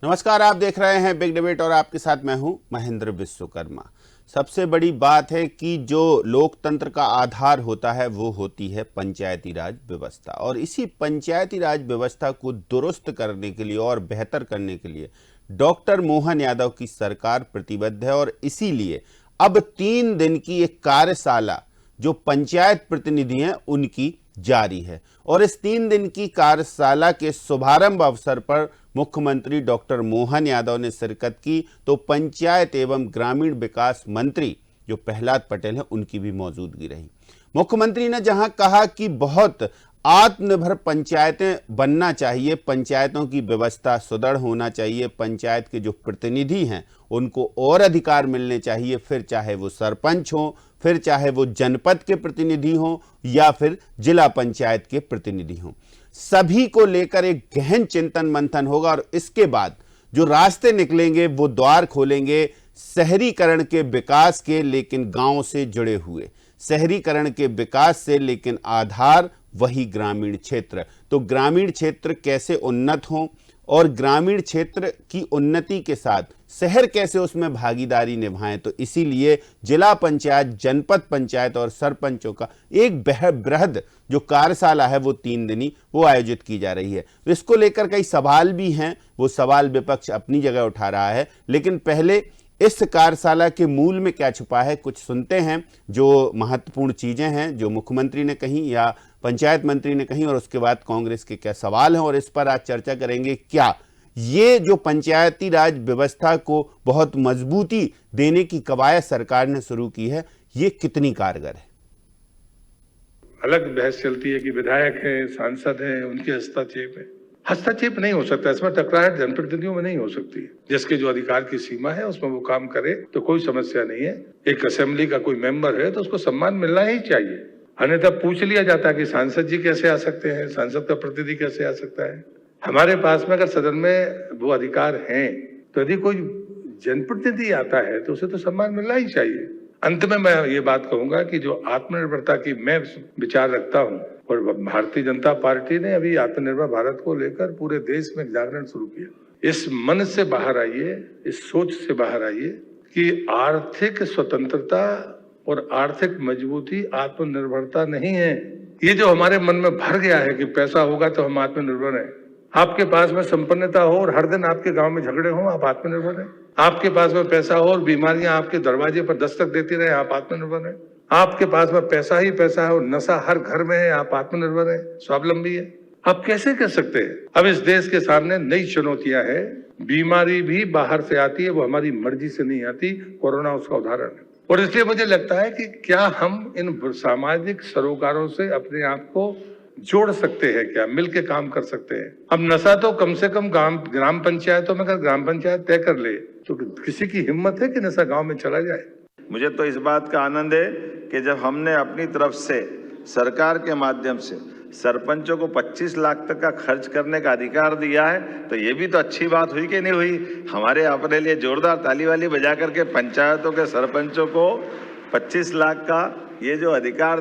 नमस्कार, आप देख रहे हैं बिग डिबेट और आपके साथ मैं हूं महेंद्र विश्वकर्मा। सबसे बड़ी बात है कि जो लोकतंत्र का आधार होता है वो होती है पंचायती राज व्यवस्था, और इसी पंचायती राज व्यवस्था को दुरुस्त करने के लिए और बेहतर करने के लिए डॉक्टर मोहन यादव की सरकार प्रतिबद्ध है। और इसीलिए अब 3 दिन की एक कार्यशाला जो पंचायत प्रतिनिधि हैं उनकी जारी है, और इस 3 दिन की कार्यशाला के शुभारंभ अवसर पर मुख्यमंत्री डॉक्टर मोहन यादव ने शिरकत की, तो पंचायत एवं ग्रामीण विकास मंत्री जो प्रहलाद पटेल हैं उनकी भी मौजूदगी रही। मुख्यमंत्री ने जहां कहा कि बहुत आत्मनिर्भर पंचायतें बनना चाहिए, पंचायतों की व्यवस्था सुदृढ़ होना चाहिए, पंचायत के जो प्रतिनिधि हैं उनको और अधिकार मिलने चाहिए, फिर चाहे वो सरपंच हो, फिर चाहे वो जनपद के प्रतिनिधि हो या फिर जिला पंचायत के प्रतिनिधि हो, सभी को लेकर एक गहन चिंतन मंथन होगा। और इसके बाद जो रास्ते निकलेंगे वो द्वार खोलेंगे शहरीकरण के विकास के, लेकिन गांव से जुड़े हुए शहरीकरण के विकास से, लेकिन आधार वही ग्रामीण क्षेत्र। तो ग्रामीण क्षेत्र कैसे उन्नत हों और ग्रामीण क्षेत्र की उन्नति के साथ शहर कैसे उसमें भागीदारी निभाएं, तो इसीलिए जिला पंचायत, जनपद पंचायत और सरपंचों का एक बृहद जो कार्यशाला है वो 3 दिनी वो आयोजित की जा रही है। तो इसको लेकर कई सवाल भी हैं, वो सवाल विपक्ष अपनी जगह उठा रहा है, लेकिन पहले इस कार्यशाला के मूल में क्या छुपा है कुछ सुनते हैं, जो महत्वपूर्ण चीजें हैं जो मुख्यमंत्री ने कही या पंचायत मंत्री ने कही, और उसके बाद कांग्रेस के क्या सवाल हैं, और इस पर आज चर्चा करेंगे। क्या ये जो पंचायती राज व्यवस्था को बहुत मजबूती देने की कवायद सरकार ने शुरू की है, ये कितनी कारगर है? अलग बहस चलती है कि विधायक हैं, सांसद हैं, उनके हस्तक्षेप है। हस्तक्षेप नहीं हो सकता, इसमें टकराहट जनप्रतिनिधियों में नहीं हो सकती। जिसके जो अधिकार की सीमा है उसमें वो काम करे तो कोई समस्या नहीं है। एक असेंबली का कोई मेंबर है तो उसको सम्मान मिलना ही चाहिए। अन्यथा पूछ लिया जाता है कि सांसद जी कैसे आ सकते हैं, सांसद का प्रतिनिधि कैसे आ सकता है। हमारे पास में अगर सदन में वो अधिकार हैं तो यदि कोई जनप्रतिनिधि आता है तो उसे तो सम्मान मिलना ही चाहिए। अंत में मैं ये बात कहूंगा कि जो आत्मनिर्भरता की मैं विचार रखता हूं, और भारतीय जनता पार्टी ने अभी आत्मनिर्भर भारत को लेकर पूरे देश में जागरण शुरू किया। इस मन से बाहर आइए, इस सोच से बाहर आइए कि आर्थिक स्वतंत्रता और आर्थिक मजबूती आत्मनिर्भरता नहीं है। ये जो हमारे मन में भर गया है कि पैसा होगा तो हम आत्मनिर्भर हैं। आपके पास में संपन्नता हो और हर दिन आपके गांव में झगड़े हो, आप आत्मनिर्भर हैं। आपके पास में पैसा हो और बीमारियां आपके दरवाजे पर दस्तक देती रहे, आप आत्मनिर्भर हैं। आपके पास में पैसा ही पैसा है और नशा हर घर में है, आप आत्मनिर्भर हैं, स्वावलंबी है। आप कैसे कह सकते हैं? अब इस देश के सामने नई चुनौतियां हैं। बीमारी भी बाहर से आती है, वो हमारी मर्जी से नहीं आती। कोरोना उसका उदाहरण है। और इसलिए मुझे लगता है कि क्या हम इन सामाजिक सरोकारों से अपने आप को जोड़ सकते हैं, क्या मिलके काम कर सकते हैं। अब नशा तो कम से कम ग्राम पंचायतों में अगर ग्राम पंचायत तय कर ले तो किसी की हिम्मत है कि नशा गांव में चला जाए। मुझे तो इस बात का आनंद है कि जब हमने अपनी तरफ से सरकार के माध्यम से सरपंचों को 25 लाख तक का खर्च करने का अधिकार दिया है, तो ये भी तो अच्छी बात हुई कि नहीं हुई। हमारे अपने लिए जोरदार ताली वाली बजा करके पंचायतों के सरपंचों को 25 लाख का ये जो अधिकार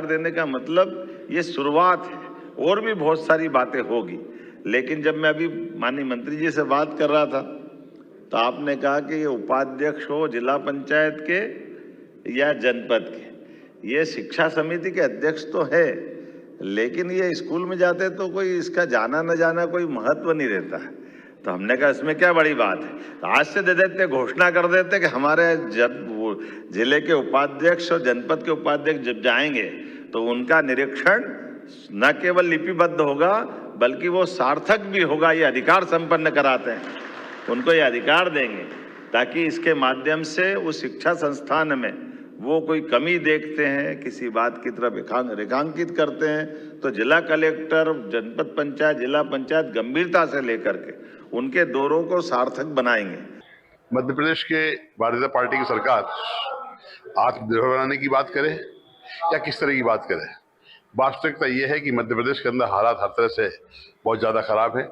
देने का मतलब ये शुरुआत है, और भी बहुत सारी बातें होगी। लेकिन जब मैं अभी माननीय मंत्री जी से बात कर रहा था तो आपने कहा कि ये उपाध्यक्ष हो जिला पंचायत के या जनपद के, ये शिक्षा समिति के अध्यक्ष तो है, लेकिन ये स्कूल में जाते तो कोई इसका जाना न जाना कोई महत्व नहीं रहता है। तो हमने कहा इसमें क्या बड़ी बात है, तो आज से दे देते, घोषणा कर देते कि हमारे जिले के उपाध्यक्ष और जनपद के उपाध्यक्ष जब जाएंगे तो उनका निरीक्षण न केवल लिपिबद्ध होगा बल्कि वो सार्थक भी होगा। ये अधिकार संपन्न कराते हैं, उनको ये अधिकार देंगे ताकि इसके माध्यम से उस शिक्षा संस्थान में वो कोई कमी देखते हैं, किसी बात की तरफ रेखांकित करते हैं, तो जिला कलेक्टर, जनपद पंचायत, जिला पंचायत गंभीरता से लेकर के उनके दौरों को सार्थक बनाएंगे। मध्य प्रदेश के भारतीय जनता पार्टी की सरकार आत्मनिर्भर बनाने की बात करे या किस तरह की बात करे, वास्तविकता ये है कि मध्य प्रदेश के अंदर हालात हर तरह से बहुत ज़्यादा खराब है।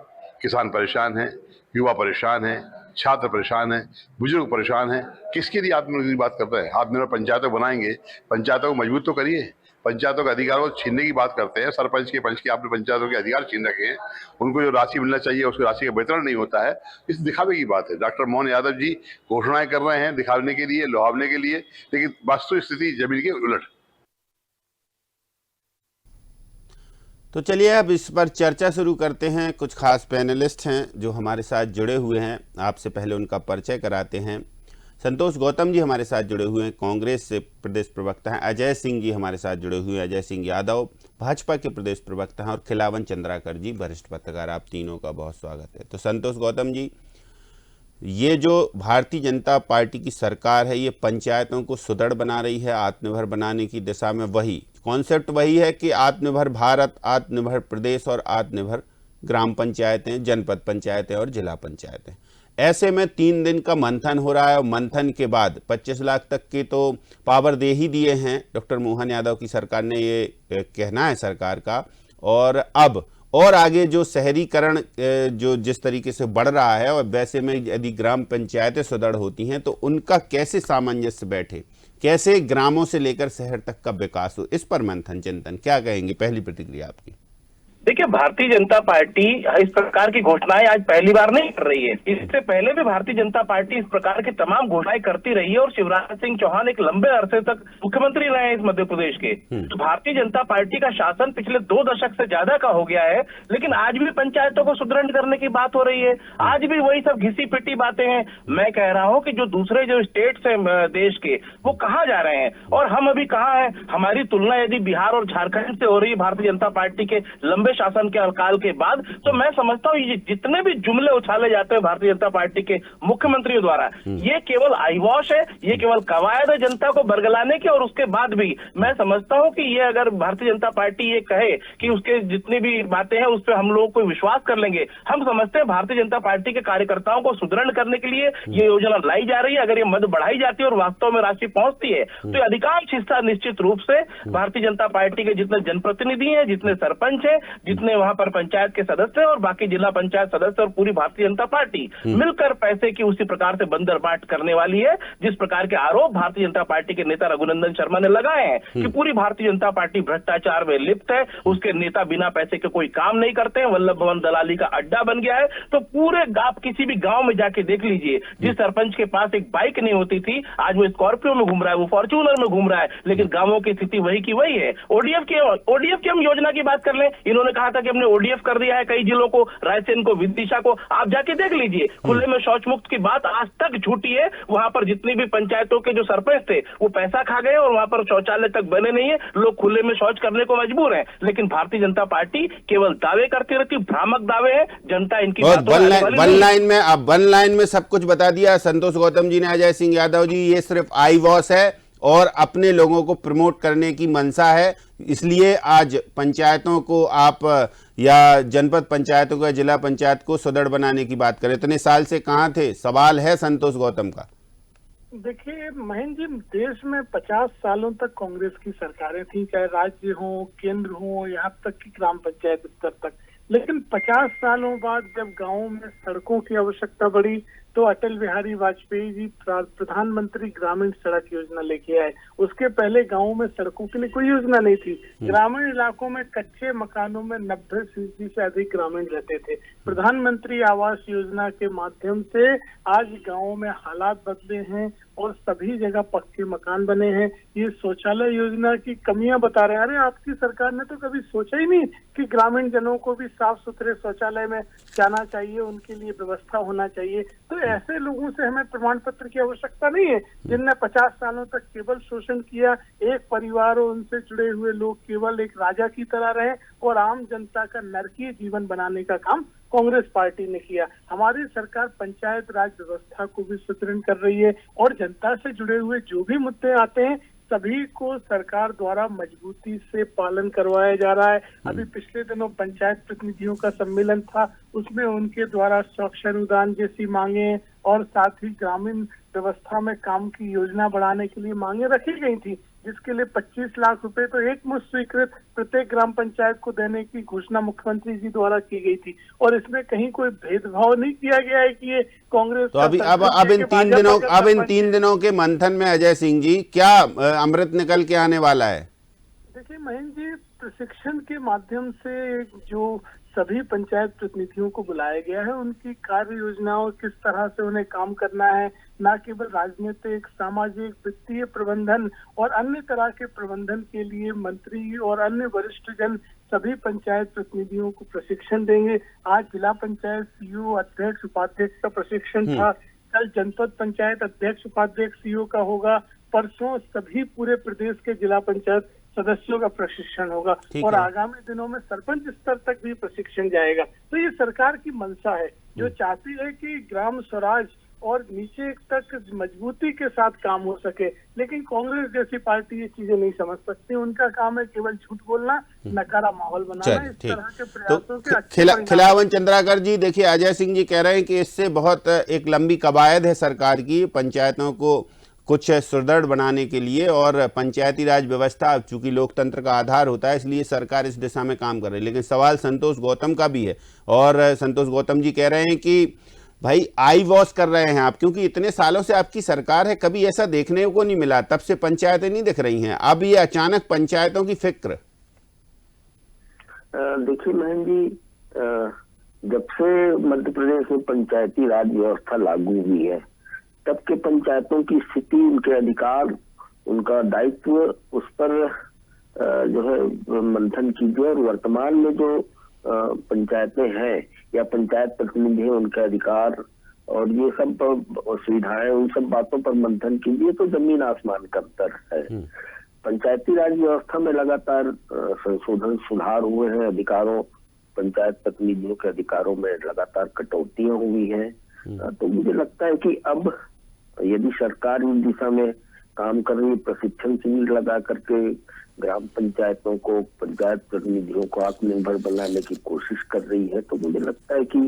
किसान परेशान है, युवा परेशान है, छात्र परेशान है, बुजुर्ग परेशान है। किसके लिए आत्मनिर्भर की बात करते हैं? आत्मनिर्भर पंचायतें बनाएंगे, पंचायतों को मजबूत तो करिए। पंचायतों के अधिकारों को छीनने की बात करते हैं। सरपंच के पंच के आपने पंचायतों के अधिकार छीन रखे हैं, उनको जो राशि मिलना चाहिए उसकी राशि का वितरण नहीं होता है। इस दिखावे की बात है। डॉक्टर मोहन यादव जी घोषणाएं कर रहे हैं दिखाने के लिए, लुभावने के लिए, लेकिन वास्तविक स्थिति जमीन के उलट। तो चलिए अब इस पर चर्चा शुरू करते हैं। कुछ खास पैनलिस्ट हैं जो हमारे साथ जुड़े हुए हैं, आपसे पहले उनका परिचय कराते हैं। संतोष गौतम जी हमारे साथ जुड़े हुए हैं, कांग्रेस से प्रदेश प्रवक्ता हैं। अजय सिंह जी हमारे साथ जुड़े हुए हैं, अजय सिंह यादव भाजपा के प्रदेश प्रवक्ता हैं। और खिलावन चंद्राकर जी वरिष्ठ पत्रकार। आप तीनों का बहुत स्वागत है। तो संतोष गौतम जी, ये जो भारतीय जनता पार्टी की सरकार है, ये पंचायतों को सुदृढ़ बना रही है, आत्मनिर्भर बनाने की दिशा में। वही कॉन्सेप्ट वही है कि आत्मनिर्भर भारत, आत्मनिर्भर प्रदेश और आत्मनिर्भर ग्राम पंचायतें, जनपद पंचायतें और जिला पंचायतें। ऐसे में 3 दिन का मंथन हो रहा है और मंथन के बाद 25 लाख तक के तो पावर दे ही दिए हैं डॉक्टर मोहन यादव की सरकार ने, ये कहना है सरकार का। और अब और आगे जो शहरीकरण जो जिस तरीके से बढ़ रहा है, और वैसे में यदि ग्राम पंचायतें सुदृढ़ होती हैं तो उनका कैसे सामंजस्य बैठे, कैसे ग्रामों से लेकर शहर तक का विकास हो, इस पर मंथन चिंतन क्या कहेंगे? पहली प्रतिक्रिया आपकी। देखिए, भारतीय जनता पार्टी इस प्रकार की घोषणाएं आज पहली बार नहीं कर रही है। इससे पहले भी भारतीय जनता पार्टी इस प्रकार की तमाम घोषणाएं करती रही है और शिवराज सिंह चौहान एक लंबे अरसे तक मुख्यमंत्री रहे हैं इस मध्य प्रदेश के। तो भारतीय जनता पार्टी का शासन पिछले 2 दशक से ज्यादा का हो गया है, लेकिन आज भी पंचायतों को सुदृढ़ करने की बात हो रही है। आज भी वही सब घिसी पिटी बातें हैं। मैं कह रहा हूं कि जो दूसरे जो स्टेट्स हैं देश के, वो कहाँ जा रहे हैं और हम अभी कहाँ हैं। हमारी तुलना यदि बिहार और झारखंड से हो रही है भारतीय जनता पार्टी के लंबे शासन के काल के बाद, तो मैं समझता हूं ये जितने भी जुमले उछाले जाते हैं भारतीय जनता पार्टी के मुख्यमंत्रियों द्वारा, ये केवल आईवॉश है, ये केवल कवायद है जनता को बरगलाने की। और उसके बाद भी मैं समझता हूं कि ये अगर भारतीय जनता पार्टी ये कहे कि उसके जितनी भी बातें हैं उस पर हम लोग कोई विश्वास कर लेंगे। हम समझते हैं भारतीय जनता पार्टी के कार्यकर्ताओं को सुदृढ़ करने के लिए ये योजना लाई जा रही है। अगर ये मद बढ़ाई जाती है और वास्तव में राशि पहुंचती है तो अधिकांश हिस्सा निश्चित रूप से भारतीय जनता पार्टी के जितने जनप्रतिनिधि हैं, जितने सरपंच हैं, जितने वहां पर पंचायत के सदस्य और बाकी जिला पंचायत सदस्य और पूरी भारतीय जनता पार्टी मिलकर पैसे की उसी प्रकार से बंदरबाट करने वाली है, जिस प्रकार के आरोप भारतीय जनता पार्टी के नेता रघुनंदन शर्मा ने लगाए हैं कि पूरी भारतीय जनता पार्टी भ्रष्टाचार में लिप्त है, उसके नेता बिना पैसे के कोई काम नहीं करते हैं, वल्लभ भवन दलाली का अड्डा बन गया है। तो पूरे आप किसी भी गांव में जाके देख लीजिए, जिस सरपंच के पास एक बाइक नहीं होती थी, आज वो स्कॉर्पियो में घूम रहा है, वो फॉर्च्यूनर में घूम रहा है, लेकिन गांवों की स्थिति वही की वही है। ओडीएफ की हम योजना की बात कर लें, इन्होंने कहा था कि हमने ओडीएफ कर दिया है कई जिलों को, रायसेन को, विदिशा को। आप जाके देख लीजिए, खुले में शौच मुक्त की बात आज तक झूठी है। वहां पर जितनी भी पंचायतों के जो सरपंच थे वो पैसा खा गए और वहां पर शौचालय तक बने नहीं है, लोग खुले में शौच करने को मजबूर हैं। लेकिन भारतीय जनता पार्टी केवल दावे करती रहती, भ्रामक दावे हैं, जनता इनकी वन लाइन में सब कुछ बता दिया संतोष गौतम जी ने। अजय सिंह यादव जी, ये सिर्फ आई वॉश है और अपने लोगों को प्रमोट करने की मंशा है, इसलिए आज पंचायतों को आप या जनपद पंचायतों को या जिला पंचायत को सुदृढ़ बनाने की बात करें। इतने साल से कहाँ थे? सवाल है संतोष गौतम का। देखिए महेंद्र जी, देश में 50 सालों तक कांग्रेस की सरकारें थी, चाहे राज्य हो, केंद्र हो, यहाँ तक कि ग्राम पंचायत स्तर तक। लेकिन 50 सालों बाद जब गांवों में सड़कों की आवश्यकता बढ़ी तो अटल बिहारी वाजपेयी जी प्रधानमंत्री ग्रामीण सड़क योजना लेके आए। उसके पहले गांवों में सड़कों के लिए कोई योजना नहीं थी। ग्रामीण इलाकों में कच्चे मकानों में 90% से अधिक ग्रामीण रहते थे। प्रधानमंत्री आवास योजना के माध्यम से आज गांवों में हालात बदले हैं और सभी जगह पक्के मकान बने हैं। ये शौचालय योजना की कमियां बता रहे हैं। अरे आपकी सरकार ने तो कभी सोचा ही नहीं कि ग्रामीण जनों को भी साफ सुथरे शौचालय में जाना चाहिए, उनके लिए व्यवस्था होना चाहिए। तो ऐसे लोगों से हमें प्रमाण पत्र की आवश्यकता नहीं है जिनने 50 सालों तक केवल शोषण किया। एक परिवार और उनसे जुड़े हुए लोग केवल एक राजा की तरह रहे और आम जनता का नरकीय जीवन बनाने का काम कांग्रेस पार्टी ने किया। हमारी सरकार पंचायत राज व्यवस्था को भी सुदृढ़ कर रही है और जनता से जुड़े हुए जो भी मुद्दे आते हैं सभी को सरकार द्वारा मजबूती से पालन करवाया जा रहा है। अभी पिछले दिनों पंचायत प्रतिनिधियों का सम्मेलन था, उसमें उनके द्वारा स्वच्छ अनुदान जैसी मांगे और साथ ही ग्रामीण व्यवस्था में काम की योजना बढ़ाने के लिए मांगे रखी गई थी, जिसके लिए 25 लाख रुपए तो एक मुश्त स्वीकृत प्रत्येक ग्राम पंचायत को देने की घोषणा मुख्यमंत्री जी द्वारा की गई थी। और इसमें कहीं कोई भेदभाव नहीं किया गया है कि ये कांग्रेस। तो अब इन तीन दिनों के मंथन में अजय सिंह जी क्या अमृत निकल के आने वाला है? देखिए महेंद्र जी, प्रशिक्षण के माध्यम से जो सभी पंचायत प्रतिनिधियों को बुलाया गया है, उनकी कार्य योजनाओं, किस तरह से उन्हें काम करना है, न केवल राजनीतिक, सामाजिक, वित्तीय प्रबंधन और अन्य तरह के प्रबंधन के लिए मंत्री और अन्य वरिष्ठ जन सभी पंचायत प्रतिनिधियों को प्रशिक्षण देंगे। आज जिला पंचायत सीईओ, अध्यक्ष, उपाध्यक्ष का प्रशिक्षण था, कल जनपद पंचायत अध्यक्ष, उपाध्यक्ष, सीईओ का होगा, परसों सभी पूरे प्रदेश के जिला पंचायत सदस्यों का प्रशिक्षण होगा और आगामी दिनों में सरपंच स्तर तक भी प्रशिक्षण जाएगा। तो ये सरकार की मंशा है, जो चाहती है कि ग्राम स्वराज और नीचे तक मजबूती के साथ काम हो सके। लेकिन कांग्रेस जैसी पार्टी ये चीजें नहीं समझ सकती, उनका काम है केवल झूठ बोलना, नकारा माहौल बनाना। इस तरह के प्रयासों के खिलावन चंद्राकर जी, देखिए अजय सिंह जी कह रहे हैं कि इससे बहुत एक लंबी कवायद है सरकार की पंचायतों को कुछ सुदृढ़ बनाने के लिए, और पंचायती राज व्यवस्था चूंकि लोकतंत्र का आधार होता है इसलिए सरकार इस दिशा में काम कर रही है। लेकिन सवाल संतोष गौतम का भी है, और संतोष गौतम जी कह रहे हैं कि भाई आई वॉश कर रहे हैं आप, क्योंकि इतने सालों से आपकी सरकार है, कभी ऐसा देखने को नहीं मिला, तब से पंचायतें नहीं दिख रही हैं, अब ये अचानक पंचायतों की फिक्र। देखिए महेंद्र जी, जब से मध्य प्रदेश में पंचायती राज व्यवस्था लागू हुई है, तब के पंचायतों की स्थिति, उनके अधिकार, उनका दायित्व, उस पर जो है मंथन कीजिए। और वर्तमान में जो पंचायतें हैं या पंचायत प्रतिनिधि हैं, उनके अधिकार और ये सब सुविधाएं, उन सब बातों पर मंथन कीजिए तो जमीन आसमान का अंतर है। पंचायती राज व्यवस्था में लगातार संशोधन, सुधार हुए हैं। अधिकारों, पंचायत प्रतिनिधियों के अधिकारों में लगातार कटौतियां हुई हैं। तो मुझे लगता है कि अब यदि सरकार इस दिशा में काम कर रही है, प्रशिक्षण शिविर लगा करके ग्राम पंचायतों को, पंचायत प्रतिनिधियों को आत्मनिर्भर बनाने की कोशिश कर रही है, तो मुझे लगता है कि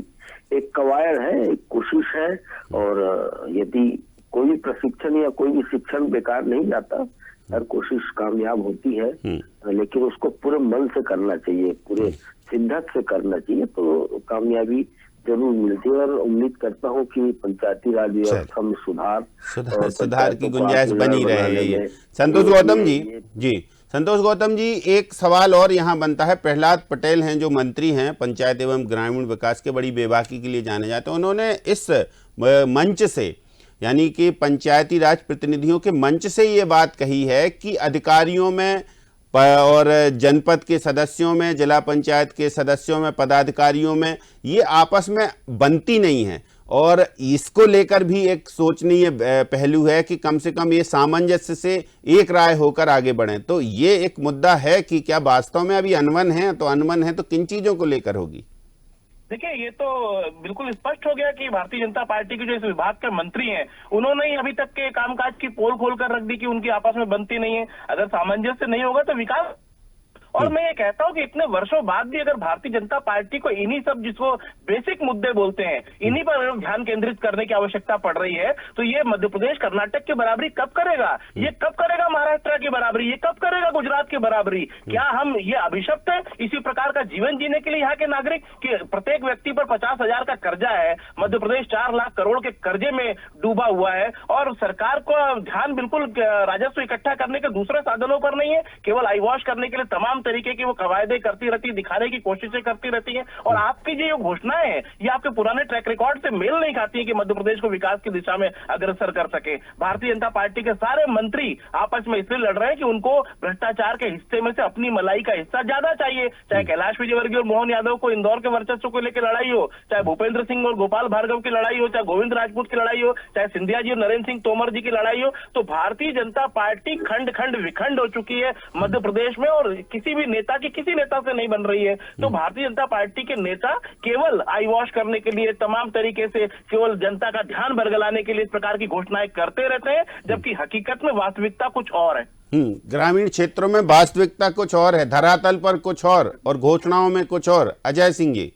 एक कवायद है, एक कोशिश है। और यदि कोई भी प्रशिक्षण या कोई भी शिक्षण बेकार नहीं जाता, हर कोशिश कामयाब होती है, लेकिन उसको पूरे मन से करना चाहिए, पूरे शिद्दत से करना चाहिए, तो कामयाबी जरूर मिलती है। और उम्मीद करता हूँ कि पंचायती राज व्यवस्था में सुधार की गुंजाइश बनी रहे। संतोष गौतम जी, संतोष गौतम जी, एक सवाल और यहाँ बनता है। प्रहलाद पटेल हैं जो मंत्री हैं पंचायत एवं ग्रामीण विकास के, बड़ी बेबाकी के लिए जाने जाते हैं, उन्होंने इस मंच से, यानी कि पंचायती राज प्रतिनिधियों के मंच से ये बात कही है कि अधिकारियों में और जनपद के सदस्यों में, जिला पंचायत के सदस्यों में, पदाधिकारियों में ये आपस में बनती नहीं है, और इसको लेकर भी एक सोचनीय पहलू है कि कम से कम ये सामंजस्य से एक राय होकर आगे बढ़ें। तो ये एक मुद्दा है कि क्या वास्तव में अभी अनबन है, तो अनबन है तो किन चीजों को लेकर होगी? देखिए, ये तो बिल्कुल स्पष्ट हो गया कि भारतीय जनता पार्टी के जो इस विभाग के मंत्री हैं, उन्होंने ही अभी तक के कामकाज की पोल खोल कर रख दी कि उनकी आपस में बनती नहीं है। अगर सामंजस्य नहीं होगा तो विकास। और मैं ये कहता हूं कि इतने वर्षों बाद भी अगर भारतीय जनता पार्टी को इन्हीं सब, जिसको बेसिक मुद्दे बोलते हैं, इन्हीं पर ध्यान केंद्रित करने की आवश्यकता पड़ रही है, तो ये मध्य प्रदेश कर्नाटक की बराबरी कब करेगा? ये कब करेगा महाराष्ट्र की बराबरी? ये कब करेगा गुजरात की बराबरी? क्या हम ये अभिशप्त है इसी प्रकार का जीवन जीने के लिए यहाँ के नागरिक कि प्रत्येक व्यक्ति पर 50,000 का कर्जा है? मध्य प्रदेश 4 लाख करोड़ के कर्जे में डूबा हुआ है, और सरकार को ध्यान बिल्कुल राजस्व इकट्ठा करने के दूसरे साधनों पर नहीं है, केवल आई वॉश करने के लिए तमाम तरीके की वो कवायदे करती रहती, दिखाने की कोशिशें करती रहती हैं। और आपकी जो घोषणाएं हैं ये आपके पुराने ट्रैक रिकॉर्ड से मेल नहीं खाती है कि मध्य प्रदेश को विकास की दिशा में अग्रसर कर सके। भारतीय जनता पार्टी के सारे मंत्री आपस में इसलिए लड़ रहे हैं कि उनको भ्रष्टाचार के हिस्से में से अपनी मलाई का हिस्सा ज्यादा चाहिए। चाहे कैलाश विजयवर्गीय और मोहन यादव को इंदौर के वर्चस्व को लेकर लड़ाई हो, चाहे भूपेंद्र सिंह और गोपाल भार्गव की लड़ाई हो, चाहे गोविंद राजपूत की लड़ाई हो, चाहे सिंधिया जी और नरेंद्र सिंह तोमर जी की लड़ाई हो, तो भारतीय जनता पार्टी खंड खंड विखंड हो चुकी है मध्य प्रदेश में, और किसी भी नेता की किसी नेता से नहीं बन रही है। तो भारतीय जनता पार्टी के नेता केवल आई वॉश करने के लिए, तमाम तरीके से केवल जनता का ध्यान बरगलाने के लिए इस प्रकार की घोषणाएं करते रहते हैं, जबकि हकीकत में वास्तविकता कुछ और है। ग्रामीण क्षेत्रों में वास्तविकता कुछ और है, धरातल पर कुछ और घोषणाओं में कुछ और। अजय सिंह जी,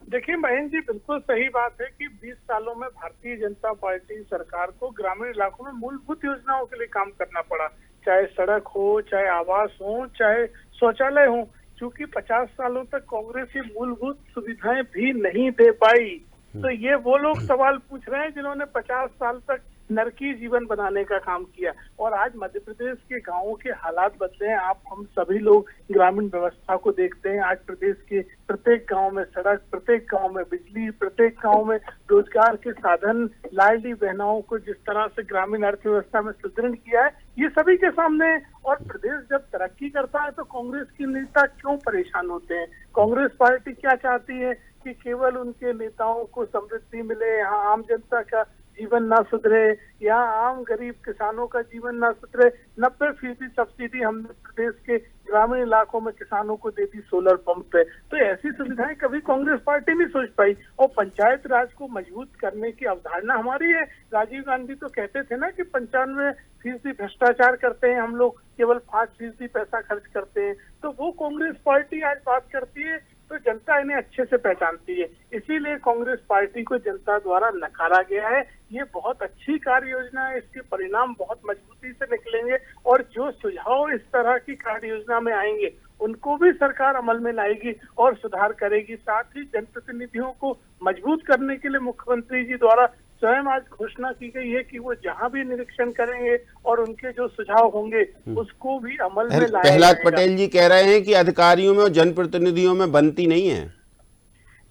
देखिए महेंद्र जी, बिल्कुल सही बात है कि 20 सालों में भारतीय जनता पार्टी सरकार को ग्रामीण इलाकों में मूलभूत योजनाओं के लिए काम करना पड़ा, चाहे सड़क हो, चाहे आवास हो, चाहे शौचालय हो। क्योंकि 50 सालों तक कांग्रेस ये मूलभूत सुविधाएं भी नहीं दे पाई, तो ये वो लोग सवाल पूछ रहे हैं जिन्होंने 50 साल तक नरकीय जीवन बनाने का काम किया। और आज मध्य प्रदेश के गांवों के हालात बदले हैं। आप हम सभी लोग ग्रामीण व्यवस्था को देखते हैं। आज प्रदेश के प्रत्येक गांव में सड़क, प्रत्येक गांव में बिजली, प्रत्येक गांव में रोजगार के साधन, लाडली बहनों को जिस तरह से ग्रामीण अर्थव्यवस्था में सुदृढ़ किया है, ये सभी के सामने है। और प्रदेश जब तरक्की करता है तो कांग्रेस के नेता क्यों परेशान होते हैं? कांग्रेस पार्टी क्या चाहती है कि केवल उनके नेताओं को समृद्धि मिले, यहाँ आम जनता का जीवन ना सुधरे, यहाँ आम गरीब किसानों का जीवन ना सुधरे। 90% सब्सिडी हमने प्रदेश के ग्रामीण इलाकों में किसानों को दे दी सोलर पंप पे। तो ऐसी सुविधाएं कभी कांग्रेस पार्टी नहीं सोच पाई। और पंचायत राज को मजबूत करने की अवधारणा हमारी है। राजीव गांधी तो कहते थे ना कि 95% भ्रष्टाचार करते हैं हम लोग, केवल 5% पैसा खर्च करते हैं। तो वो कांग्रेस पार्टी आज बात करती है तो जनता इन्हें अच्छे से पहचानती है। इसीलिए कांग्रेस पार्टी को जनता द्वारा नकारा गया है। ये बहुत अच्छी कार्य योजना है, इसके परिणाम बहुत मजबूती से निकलेंगे। और जो सुझाव इस तरह की कार्य योजना में आएंगे उनको भी सरकार अमल में लाएगी और सुधार करेगी। साथ ही जनप्रतिनिधियों को मजबूत करने के लिए मुख्यमंत्री जी द्वारा स्वयं आज घोषणा की गई है कि वो जहां भी निरीक्षण करेंगे और उनके जो सुझाव होंगे उसको भी अमल में लाया प्रहलाद जाएगा। पटेल जी कह रहे हैं कि अधिकारियों में और जनप्रतिनिधियों में बनती नहीं है।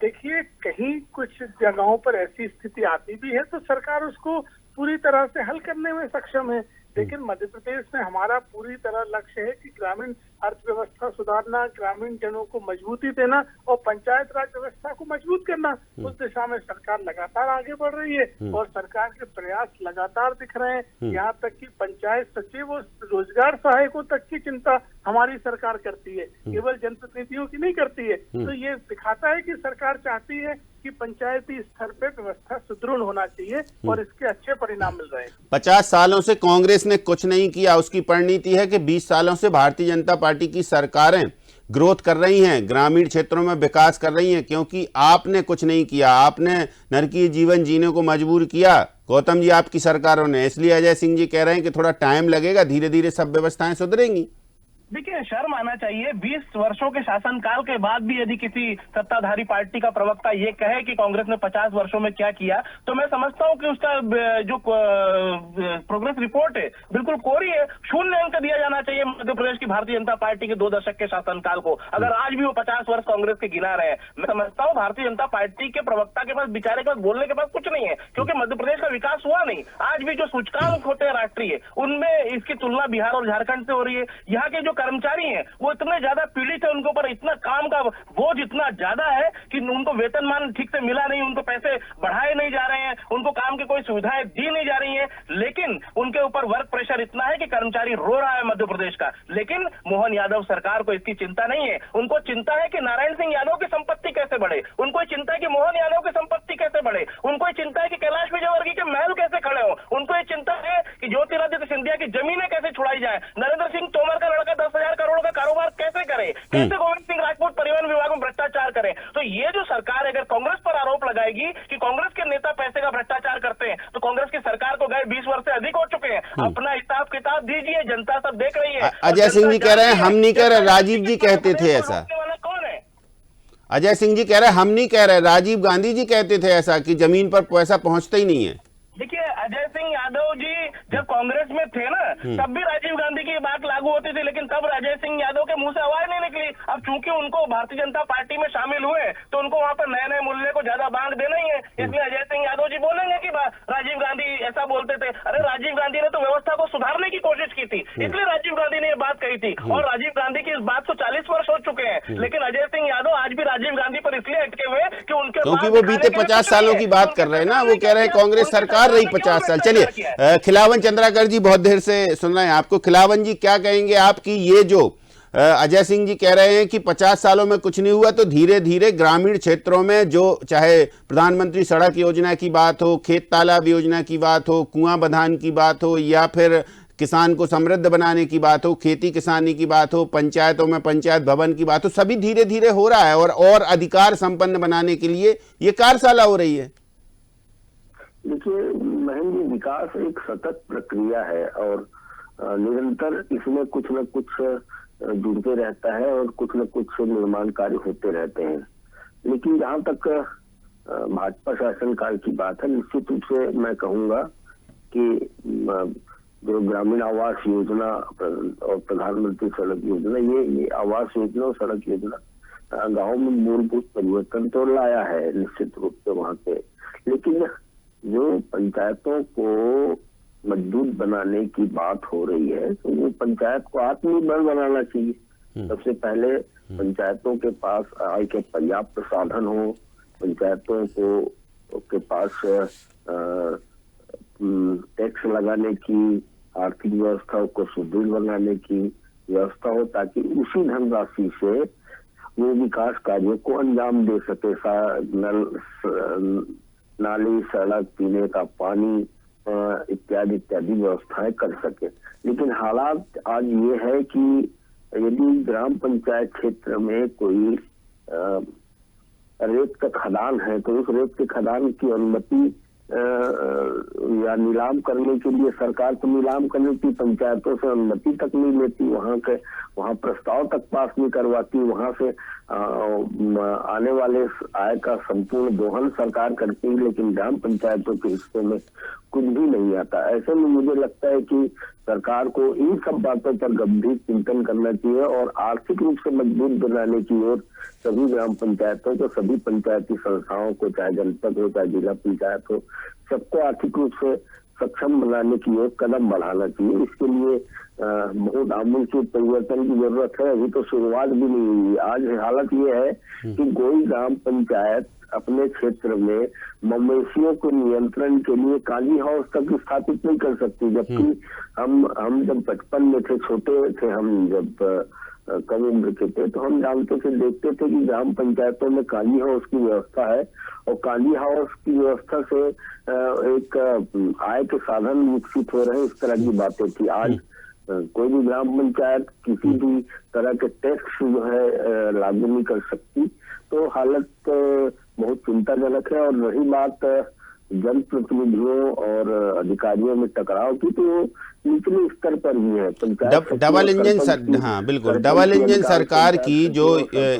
देखिए, कहीं कुछ जगहों पर ऐसी स्थिति आती भी है तो सरकार उसको पूरी तरह से हल करने में सक्षम है। लेकिन मध्य प्रदेश में हमारा पूरी तरह लक्ष्य है कि ग्रामीण अर्थव्यवस्था सुधारना, ग्रामीण जनों को मजबूती देना और पंचायत राज व्यवस्था को मजबूत करना। उस दिशा में सरकार लगातार आगे बढ़ रही है और सरकार के प्रयास लगातार दिख रहे हैं। यहाँ तक कि पंचायत सचिव और रोजगार सहायकों तक की चिंता हमारी सरकार करती है, केवल जनप्रतिनिधियों की नहीं करती है। तो ये दिखाता है कि सरकार चाहती है कि पंचायती स्तर पे व्यवस्था सुदृढ़ होना चाहिए और इसके अच्छे परिणाम मिल रहे हैं। 50 सालों से कांग्रेस ने कुछ नहीं किया, उसकी परिणति है कि 20 सालों से भारतीय जनता पार्टी की सरकारें ग्रोथ कर रही हैं, ग्रामीण क्षेत्रों में विकास कर रही हैं, क्योंकि आपने कुछ नहीं किया। आपने नरकीय जीवन जीने को मजबूर किया गौतम जी आपकी सरकारों ने। इसलिए अजय सिंह जी कह रहे हैं कि थोड़ा टाइम लगेगा, धीरे धीरे सब व्यवस्थाएं सुधरेंगी। देखिए, शर्म आना चाहिए। 20 वर्षों के शासनकाल के बाद भी यदि किसी सत्ताधारी पार्टी का प्रवक्ता ये कहे कि कांग्रेस ने 50 वर्षों में क्या किया, तो मैं समझता हूं कि उसका जो प्रोग्रेस रिपोर्ट है बिल्कुल कोरी है। 0 अंक दिया जाना चाहिए मध्य प्रदेश की भारतीय जनता पार्टी के 2 दशक के शासनकाल को, अगर आज भी वो 50 वर्ष कांग्रेस के गिना रहे हैं। मैं समझता हूँ भारतीय जनता पार्टी के प्रवक्ता के पास, बेचारे के पास बोलने के पास कुछ नहीं है, क्योंकि मध्य प्रदेश का विकास हुआ नहीं। आज भी जो सूचकांक होते हैं राष्ट्रीय, उनमें इसकी तुलना बिहार और झारखंड से हो रही है। यहाँ के जो कर्मचारी हैं वो इतने ज्यादा पीड़ित है, उनके ऊपर इतना काम का बोझ इतना ज्यादा है कि उनको वेतनमान ठीक से मिला नहीं, उनको पैसे बढ़ाए नहीं जा रहे हैं, उनको काम की कोई सुविधाएं दी नहीं जा रही हैं। लेकिन उनके ऊपर वर्क प्रेशर इतना है कि कर्मचारी रो रहा है मध्य प्रदेश का। लेकिन मोहन यादव सरकार को इसकी चिंता नहीं है। उनको चिंता है कि नारायण सिंह यादव की संपत्ति कैसे बढ़े, उनको चिंता है कि मोहन यादव की संपत्ति कैसे बढ़े, उनको चिंता है कि कैलाश विजयवर्गीय के महल कैसे खड़े हो, उनको ये चिंता है कि ज्योतिरादित्य सिंधिया की जमीनें कैसे छुड़ाई जाए, नरेंद्र सिंह तोमर का लड़का 10,000 करोड़ का कारोबार कैसे करे, कैसे गोविंद सिंह राजपूत परिवहन विभाग में भ्रष्टाचार करे। तो ये जो सरकार अगर कांग्रेस पर आरोप लगाएगी कि कांग्रेस के नेता पैसे का भ्रष्टाचार करते हैं, तो कांग्रेस की सरकार को गए 20 वर्ष से अधिक हो चुके हैं। अपना हिसाब किताब दीजिए, जनता सब देख रही है। अजय सिंह जी कह रहे हैं हम नहीं कह रहे, राजीव जी कहते थे ऐसा। कौन है? अजय सिंह जी कह रहे हैं हम नहीं कह रहे, राजीव गांधी जी कहते थे ऐसा कि जमीन पर पैसा पहुंचता ही नहीं है। देखिए, अजय सिंह यादव जी जब कांग्रेस में थे ना, तब भी राजीव गांधी की बात लागू होती थी, लेकिन तब अजय सिंह यादव के मुंह से आवाज नहीं निकली। अब चूंकि उनको भारतीय जनता पार्टी में शामिल हुए तो उनको वहां पर नए नए मूल्य को ज्यादा बांध देना ही है, इसलिए अजय सिंह यादव जी बोलेंगे कि राजीव गांधी ऐसा बोलते थे। अरे राजीव गांधी ने तो व्यवस्था को सुधारने की कोशिश की थी, इसलिए राजीव गांधी ने ये बात कही थी। और राजीव गांधी की इस बात को 40 वर्ष हो चुके हैं, लेकिन अजय सिंह यादव आज भी राजीव गांधी पर इसलिए अटके हुए कि उनके, क्योंकि वो बीते 50 सालों की बात कर रहे हैं ना, वो कह रहे हैं कांग्रेस सरकार रही 50 साल। चलिए, खिलावन चंद्राकर जी बहुत देर से सुन रहे हैं आपको। खिलावन जी क्या कहेंगे आपकी ये जो अजय सिंह जी कह रहे हैं कि 50 सालों में कुछ नहीं हुआ, तो धीरे धीरे ग्रामीण क्षेत्रों में जो चाहे प्रधानमंत्री सड़क योजना की बात हो, खेत तालाब योजना की बात हो, कुआं बंधान की बात हो, या फिर किसान को समृद्ध बनाने की बात हो, खेती किसानी की बात हो, पंचायतों में पंचायत भवन की बात हो, सभी धीरे धीरे हो रहा है और अधिकार संपन्न बनाने के लिए ये कार्यशाला हो रही है। देखिए महेंद्र जी, विकास एक सतत प्रक्रिया है और निरंतर इसमें कुछ न कुछ जुड़ते रहता है और कुछ न कुछ निर्माण कार्य होते रहते हैं। लेकिन जहां तक भाजपा शासनकाल की बात है, निश्चित रूप से मैं कहूंगा कि जो ग्रामीण आवास योजना और प्रधानमंत्री सड़क योजना, ये आवास योजना और सड़क योजना गांव में मूलभूत परिवर्तन तो लाया है निश्चित रूप से वहां पे, लेकिन जो पंचायतों को मजबूत बनाने की बात हो रही है तो वो पंचायत को आत्मनिर्भर बनाना चाहिए। सबसे पहले पंचायतों के पास आय के पर्याप्त साधन हो, पंचायतों को के पास टैक्स लगाने की, आर्थिक व्यवस्था को सुदृढ़ बनाने की व्यवस्था हो, ताकि उसी धनराशि से वो विकास कार्यों को अंजाम दे सके। नाली, सड़क, पीने का पानी इत्यादि इत्यादि व्यवस्थाएं कर सके। लेकिन हालात आज ये है कि यदि ग्राम पंचायत क्षेत्र में कोई रेत का खदान है तो उस रेत के खदान की अनुमति या नीलाम करने के लिए सरकार तो नीलाम करने की, पंचायतों से अनुमति तक नहीं लेती, वहां प्रस्ताव तक पास नहीं करवाती, वहां से आने वाले आय का संपूर्ण दोहन सरकार करती है, लेकिन ग्राम पंचायतों के हिस्से में कुछ भी नहीं आता। ऐसे में मुझे लगता है कि सरकार को इन सब बातों पर गंभीर चिंतन करना चाहिए और आर्थिक रूप से मजबूत बनाने की ओर सभी ग्राम पंचायतों को, सभी पंचायती संस्थाओं को, चाहे जनपद हो चाहे जिला पंचायत हो, सबको आर्थिक रूप से सक्षम बनाने की ओर कदम बढ़ाना चाहिए। इसके लिए बहुत आमूलचूल परिवर्तन की जरूरत है। अभी तो शुरुआत भी नहीं हुई। आज हालत ये है कि कोई ग्राम पंचायत अपने क्षेत्र में मवेशियों को नियंत्रण के लिए काली हाउस तक स्थापित नहीं कर सकती, जबकि हम जब बचपन में थे, छोटे थे, हम जब कम उम्र के थे तो हम जानते थे, देखते थे कि ग्राम पंचायतों में काली हाउस की व्यवस्था है और काली हाउस की व्यवस्था से एक आय के साधन विकसित हो रहे हैं, इस तरह की बातें थी। आज कोई भी ग्राम पंचायत किसी भी तरह के टैक्स जो है लागू नहीं कर सकती, तो हालत बहुत चिंताजनक है। और रही बात जनप्रतिनिधियों और अधिकारियों में टकराव की, तो निचले स्तर पर भी है। पंचायत डबल इंजन हाँ बिल्कुल, डबल इंजन सरकार की जो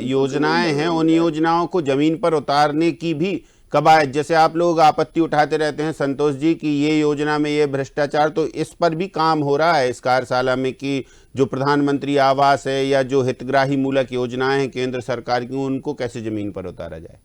योजनाएं हैं उन योजनाओं को जमीन पर उतारने की भी कवायद, जैसे आप लोग आपत्ति उठाते रहते हैं संतोष जी कि ये योजना में ये भ्रष्टाचार, तो इस पर भी काम हो रहा है इस कार्यशाला में कि जो प्रधानमंत्री आवास है या जो हितग्राही मूलक योजनाएं हैं केंद्र सरकार की, उनको कैसे जमीन पर उतारा जाए।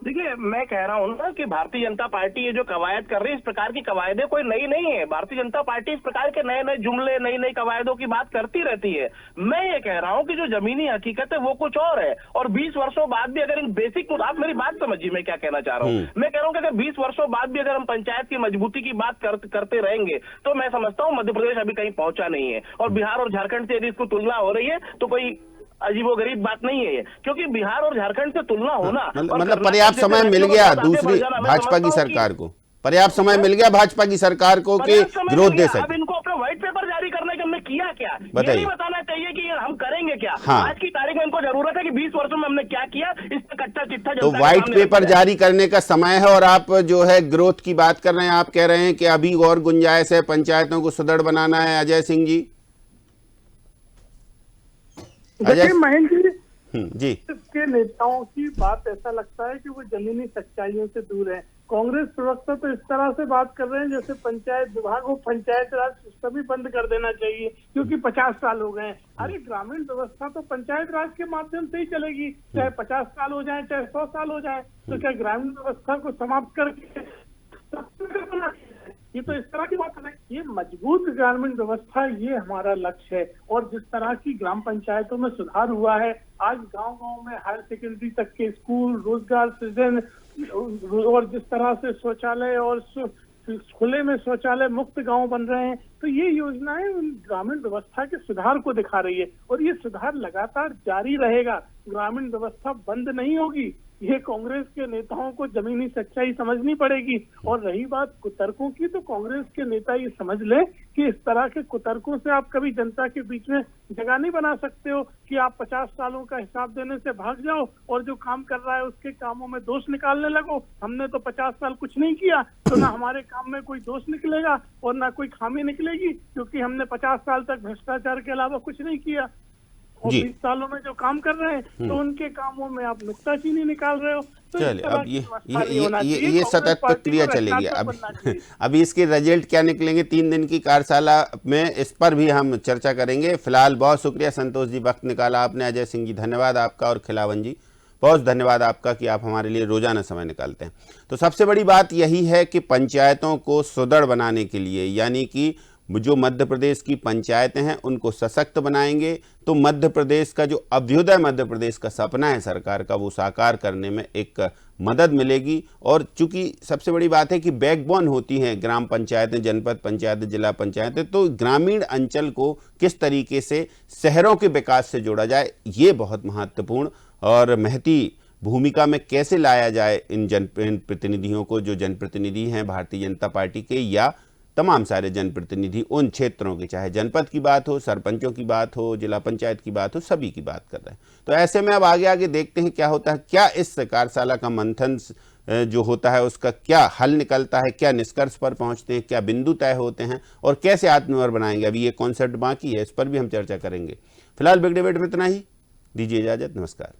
देखिए, मैं कह रहा हूं ना कि भारतीय जनता पार्टी ये जो कवायद कर रही है, इस प्रकार की कवायदें कोई नई नहीं है। भारतीय जनता पार्टी इस प्रकार के नए नए जुमले, नई नई कवायदों की बात करती रहती है। मैं ये कह रहा हूं कि जो जमीनी हकीकत है वो कुछ और है, और 20 वर्षों बाद भी अगर इन बेसिक, आप मेरी बात समझिए मैं क्या कहना चाह रहा हूँ। मैं कह रहा हूँ कि अगर 20 वर्षों बाद भी अगर हम पंचायत की मजबूती की बात करते रहेंगे तो मैं समझता हूँ मध्य प्रदेश अभी कहीं पहुंचा नहीं है। और बिहार और झारखंड से यदि इसको तुलना हो रही है तो कोई अजीबोगरीब बात नहीं है, क्योंकि बिहार और झारखंड से तुलना होना, मतलब पर्याप्त समय मिल गया दूसरी भाजपा की सरकार को, पर्याप्त समय मिल गया भाजपा की सरकार को कि ग्रोथ दे सके। अब इनको अपना व्हाइट पेपर जारी करने के हमने किया क्या, बताइए। ये बताना चाहिए कि हम करेंगे क्या। हाँ। आज की तारीख में इनको जरूरत है कि 20 वर्षों में हमने क्या किया, इस पर कच्चा चिट्ठा तो व्हाइट पेपर जारी करने का समय है और आप जो है ग्रोथ की बात कर रहे हैं। आप कह रहे हैं कि अभी और गुंजाइश है, पंचायतों को सुदृढ़ बनाना है। अजय सिंह जी। देखिए महेंद्र जी के नेताओं की बात ऐसा लगता है कि वो जमीनी सच्चाइयों से दूर है। कांग्रेस प्रवक्ता तो इस तरह से बात कर रहे हैं जैसे पंचायत विभाग हो, पंचायत राज सभी बंद कर देना चाहिए क्योंकि 50 साल हो गए हैं। अरे ग्रामीण व्यवस्था तो पंचायत राज के माध्यम से ही चलेगी, चाहे 50 साल हो जाए चाहे 100 साल हो जाए। तो क्या ग्रामीण व्यवस्था को समाप्त करके ये तो इस तरह की बात है। ये मजबूत ग्रामीण व्यवस्था, ये हमारा लक्ष्य है। और जिस तरह की ग्राम पंचायतों में सुधार हुआ है, आज गांव-गांव में हायर सेकेंडरी तक के स्कूल, रोजगार सृजन, और जिस तरह से शौचालय और खुले में शौचालय मुक्त गांव बन रहे हैं, तो ये योजनाएं ग्रामीण व्यवस्था के सुधार को दिखा रही है और ये सुधार लगातार जारी रहेगा। ग्रामीण व्यवस्था बंद नहीं होगी। ये कांग्रेस के नेताओं को जमीनी सच्चाई समझनी पड़ेगी। और रही बात कुतर्कों की, तो कांग्रेस के नेता ये समझ लें कि इस तरह के कुतर्कों से आप कभी जनता के बीच में जगह नहीं बना सकते हो कि आप 50 सालों का हिसाब देने से भाग जाओ और जो काम कर रहा है उसके कामों में दोष निकालने लगो। हमने तो 50 साल कुछ नहीं किया, तो ना हमारे काम में कोई दोष निकलेगा और ना कोई खामी निकलेगी, क्योंकि हमने 50 साल तक भ्रष्टाचार के अलावा कुछ नहीं किया। और जी। 20 सालों में जो काम कर रहे हैं तो उनके कामों में आप नुक्ताचीनी निकाल रहे हो। तो इस चलिए, तरह अब की ये व्यवस्था नहीं होना चाहिए। ये कांग्रेस सतत पार्टी प्रक्रिया को चलेगी। रचनात्मक अब बनना चाहिए। अभी इसके रिजल्ट क्या निकलेंगे 3 दिन की कार्यशाला में, इस पर भी हम चर्चा करेंगे। फिलहाल बहुत शुक्रिया संतोष जी, वक्त निकाला आपने। अजय सिंह जी धन्यवाद आपका, और खिलावन जी बहुत धन्यवाद आपका कि आप हमारे लिए रोजाना समय निकालते हैं। तो सबसे बड़ी बात यही है कि पंचायतों को सुदृढ़ बनाने के लिए, यानी कि जो मध्य प्रदेश की पंचायतें हैं उनको सशक्त बनाएंगे तो मध्य प्रदेश का जो अभ्युदय मध्य प्रदेश का सपना है सरकार का, वो साकार करने में एक मदद मिलेगी। और चूंकि सबसे बड़ी बात है कि बैकबोन होती हैं ग्राम पंचायतें, जनपद पंचायतें, जिला पंचायतें, तो ग्रामीण अंचल को किस तरीके से शहरों के विकास से जोड़ा जाए, ये बहुत महत्वपूर्ण और महती भूमिका में कैसे लाया जाए इन जनप्रतिनिधियों को, जो जनप्रतिनिधि हैं भारतीय जनता पार्टी के या तमाम सारे जनप्रतिनिधि उन क्षेत्रों के, चाहे जनपद की बात हो, सरपंचों की बात हो, जिला पंचायत की बात हो, सभी की बात कर रहे हैं। तो ऐसे में अब आगे आगे देखते हैं क्या होता है, क्या इस कार्यशाला का मंथन जो होता है उसका क्या हल निकलता है, क्या निष्कर्ष पर पहुंचते हैं, क्या बिंदु तय होते हैं और कैसे आत्मनिर्भर बनाएंगे। अभी ये कॉन्सेप्ट बाकी है, इस पर भी हम चर्चा करेंगे। फिलहाल बिग डिबेट में इतना ही, दीजिए इजाजत, नमस्कार।